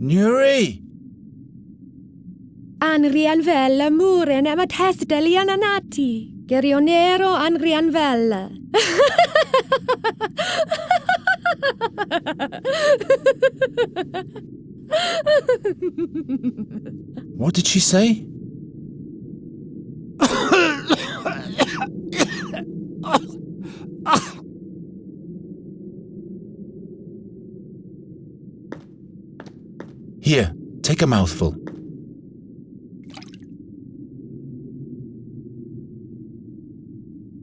Nuri! Anrianvella muren ema testeliana nati. Gerionero Anrianvella. What did she say? Here, take a mouthful.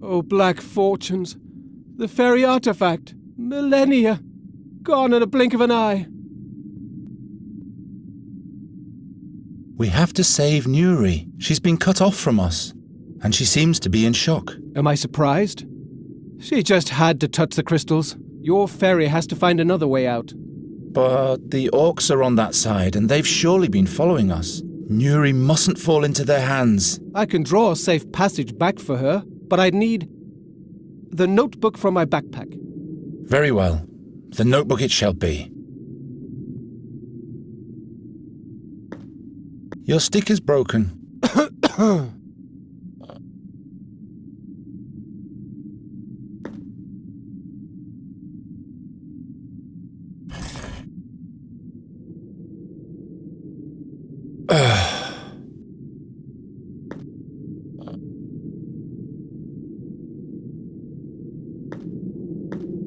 Oh, black fortunes. The fairy artifact. Millennia. Gone in a blink of an eye. We have to save Nuri. She's been cut off from us, and she seems to be in shock. Am I surprised? She just had to touch the crystals. Your fairy has to find another way out. But the orcs are on that side, and they've surely been following us. Nuri mustn't fall into their hands. I can draw a safe passage back for her, but I'd need the notebook from my backpack. Very well. The notebook it shall be. Your stick is broken.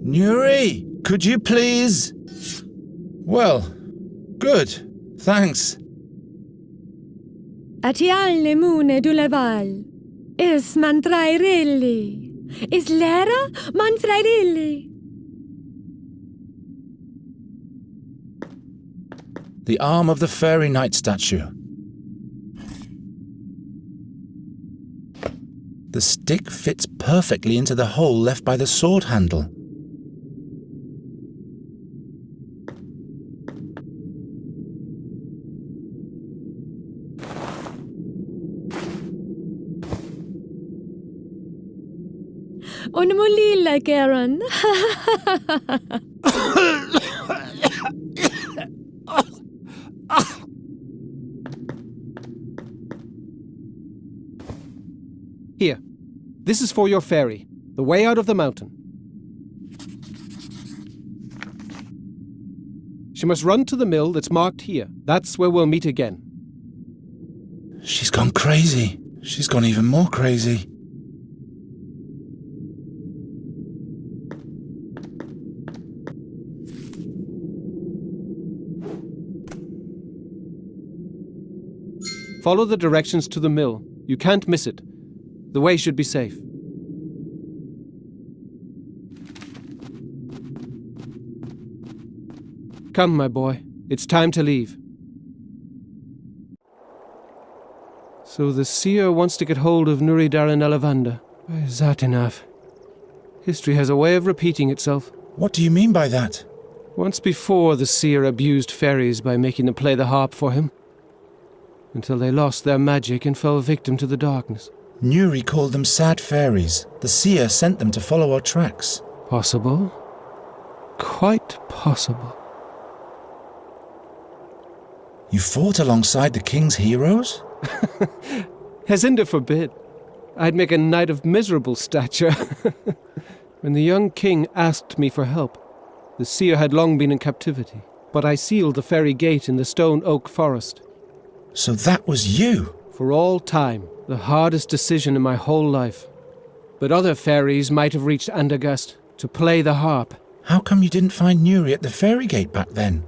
Nuri, could you please? Well, good. Thanks. Atialne mune du leval. Is mantrairelli. Is lera mantrairelli. The arm of the fairy knight statue. The stick fits perfectly into the hole left by the sword handle. Unmulila, Karen. Here. This is for your fairy. The way out of the mountain. She must run to the mill that's marked here. That's where we'll meet again. She's gone crazy. She's gone even more crazy. Follow the directions to the mill. You can't miss it. The way should be safe. Come, my boy. It's time to leave. So the seer wants to get hold of Nuri Daran Elavanda. By Satinav. History has a way of repeating itself. What do you mean by that? Once before, the seer abused fairies by making them play the harp for him, until they lost their magic and fell victim to the darkness. Nuri called them sad fairies. The seer sent them to follow our tracks. Possible. Quite possible. You fought alongside the king's heroes? Hezinda forbid. I'd make a knight of miserable stature. When the young king asked me for help, the seer had long been in captivity, but I sealed the fairy gate in the stone oak forest. So that was you? For all time, the hardest decision in my whole life. But other fairies might have reached Andagast to play the harp. How come you didn't find Nuri at the fairy gate back then?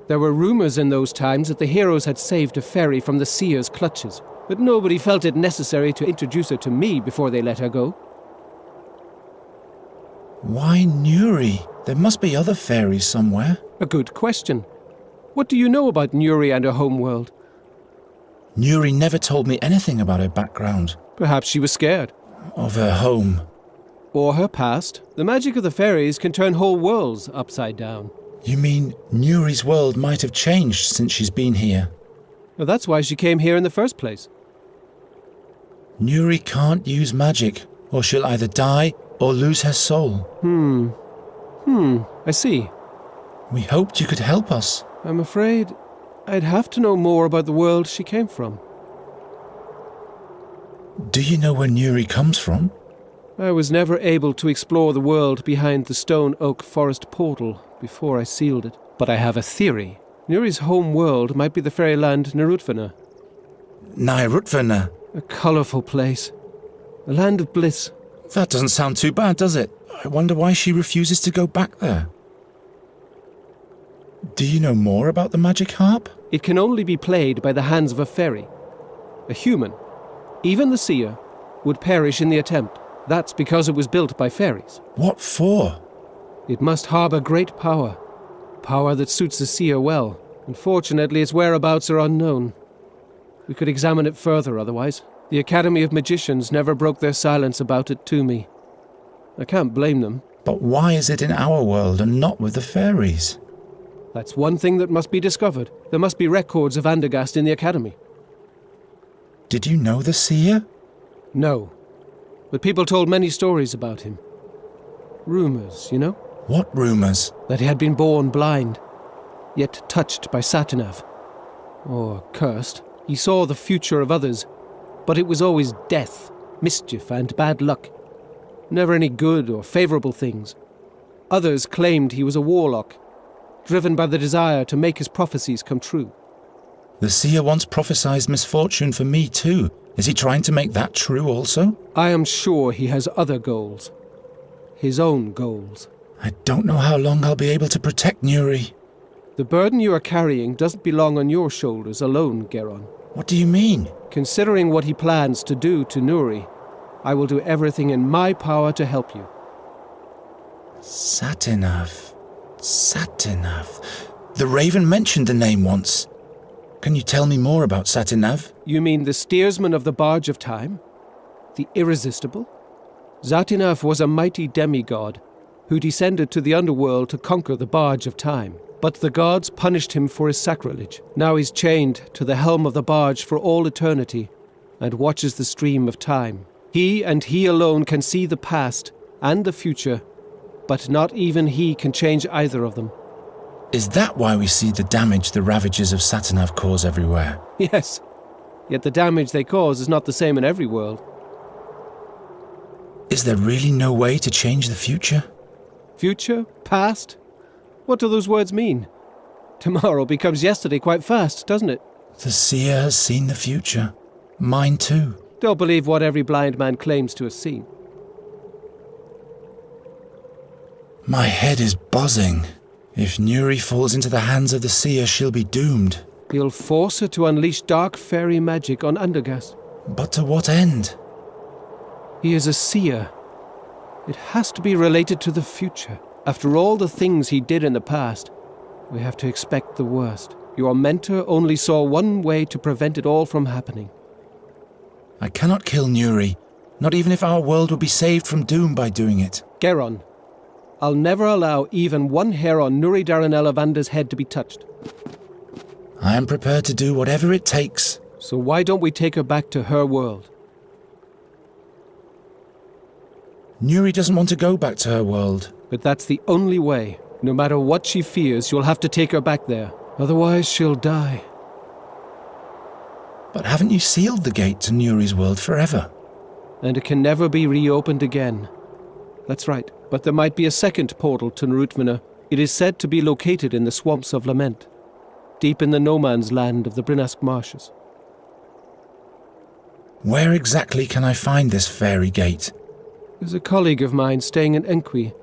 There were rumors in those times that the heroes had saved a fairy from the seer's clutches, but nobody felt it necessary to introduce her to me before they let her go. Why Nuri? There must be other fairies somewhere. A good question. What do you know about Nuri and her homeworld? Nuri never told me anything about her background. Perhaps she was scared. Of her home. Or her past. The magic of the fairies can turn whole worlds upside down. You mean Nuri's world might have changed since she's been here? Well, that's why she came here in the first place. Nuri can't use magic, or she'll either die or lose her soul. I see. We hoped you could help us. I'm afraid I'd have to know more about the world she came from. Do you know where Nuri comes from? I was never able to explore the world behind the stone oak forest portal before I sealed it. But I have a theory. Nuri's home world might be the fairyland Nerutvana. Nerutvana? A colourful place. A land of bliss. That doesn't sound too bad, does it? I wonder why she refuses to go back there. Do you know more about the magic harp? It can only be played by the hands of a fairy. A human, even the seer, would perish in the attempt. That's because it was built by fairies. What for? It must harbour great power. Power that suits the seer well. Unfortunately, its whereabouts are unknown. We could examine it further otherwise. The Academy of Magicians never broke their silence about it to me. I can't blame them. But why is it in our world and not with the fairies? That's one thing that must be discovered. There must be records of Andergast in the Academy. Did you know the seer? No. But people told many stories about him. Rumours, you know? What rumours? That he had been born blind, yet touched by Satinav. Or cursed. He saw the future of others, but it was always death, mischief, and bad luck. Never any good or favourable things. Others claimed he was a warlock, driven by the desire to make his prophecies come true. The seer once prophesied misfortune for me too. Is he trying to make that true also? I am sure he has other goals. His own goals. I don't know how long I'll be able to protect Nuri. The burden you are carrying doesn't belong on your shoulders alone, Geron. What do you mean? Considering what he plans to do to Nuri, I will do everything in my power to help you. Satinav. Satinav. The Raven mentioned the name once. Can you tell me more about Satinav? You mean the steersman of the Barge of Time? The Irresistible? Satinav was a mighty demigod who descended to the underworld to conquer the Barge of Time. But the gods punished him for his sacrilege. Now he's chained to the helm of the barge for all eternity and watches the stream of time. He and he alone can see the past and the future, but not even he can change either of them. Is that why we see the damage the ravages of Satinav cause everywhere? Yes, yet the damage they cause is not the same in every world. Is there really no way to change the future? Future? Past? What do those words mean? Tomorrow becomes yesterday quite fast, doesn't it? The seer has seen the future. Mine too. Don't believe what every blind man claims to have seen. My head is buzzing. If Nuri falls into the hands of the seer, she'll be doomed. He'll force her to unleash dark fairy magic on Andergast. But to what end? He is a seer. It has to be related to the future. After all the things he did in the past, we have to expect the worst. Your mentor only saw one way to prevent it all from happening. I cannot kill Nuri, not even if our world will be saved from doom by doing it. Geron, I'll never allow even one hair on Nuri Daranel Evander's head to be touched. I am prepared to do whatever it takes. So why don't we take her back to her world? Nuri doesn't want to go back to her world. But that's the only way. No matter what she fears, you'll have to take her back there. Otherwise, she'll die. But haven't you sealed the gate to Nuri's world forever? And it can never be reopened again. That's right. But there might be a second portal to Nerutvana. It is said to be located in the Swamps of Lament, deep in the no-man's land of the Brinask Marshes. Where exactly can I find this fairy gate? There's a colleague of mine staying in Enqui.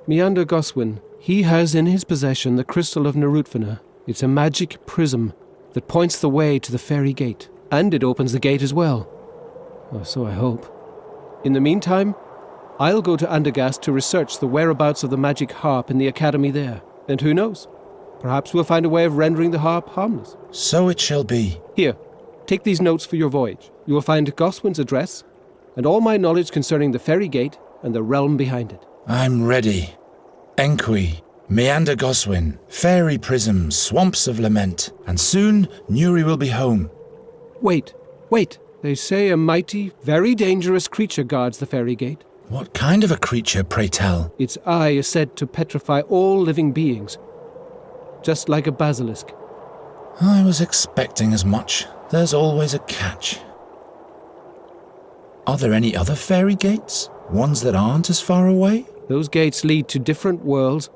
Meander Goswin. He has in his possession the crystal of Nerutvana. It's a magic prism that points the way to the fairy gate. And it opens the gate as well. Or so I hope. In the meantime, I'll go to Andergast to research the whereabouts of the magic harp in the academy there. And who knows? Perhaps we'll find a way of rendering the harp harmless. So it shall be. Here, take these notes for your voyage. You will find Goswin's address and all my knowledge concerning the fairy gate and the realm behind it. I'm ready. Enqui, Meander Goswin, fairy prisms, swamps of lament, and soon Nuri will be home. Wait. They say a mighty, very dangerous creature guards the fairy gate. What kind of a creature, pray tell? Its eye is said to petrify all living beings, just like a basilisk. I was expecting as much. There's always a catch. Are there any other fairy gates? Ones that aren't as far away? Those gates lead to different worlds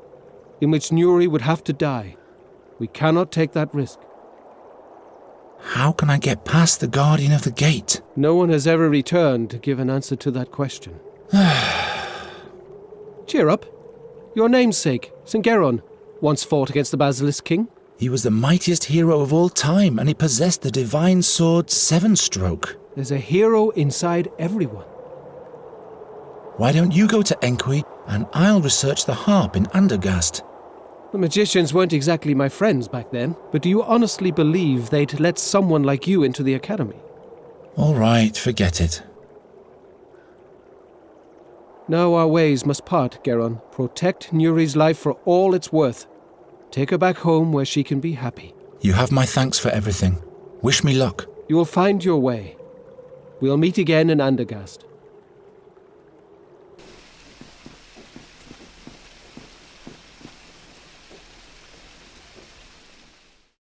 in which Nuri would have to die. We cannot take that risk. How can I get past the guardian of the gate? No one has ever returned to give an answer to that question. Cheer up. Your namesake, St. Geron, once fought against the Basilisk King. He was the mightiest hero of all time, and he possessed the divine sword Seven Stroke. There's a hero inside everyone. Why don't you go to Enqui, and I'll research the harp in Andergast? The magicians weren't exactly my friends back then, but do you honestly believe they'd let someone like you into the academy? All right, forget it. Now our ways must part, Geron. Protect Nuri's life for all it's worth. Take her back home where she can be happy. You have my thanks for everything. Wish me luck. You will find your way. We'll meet again in Andergast.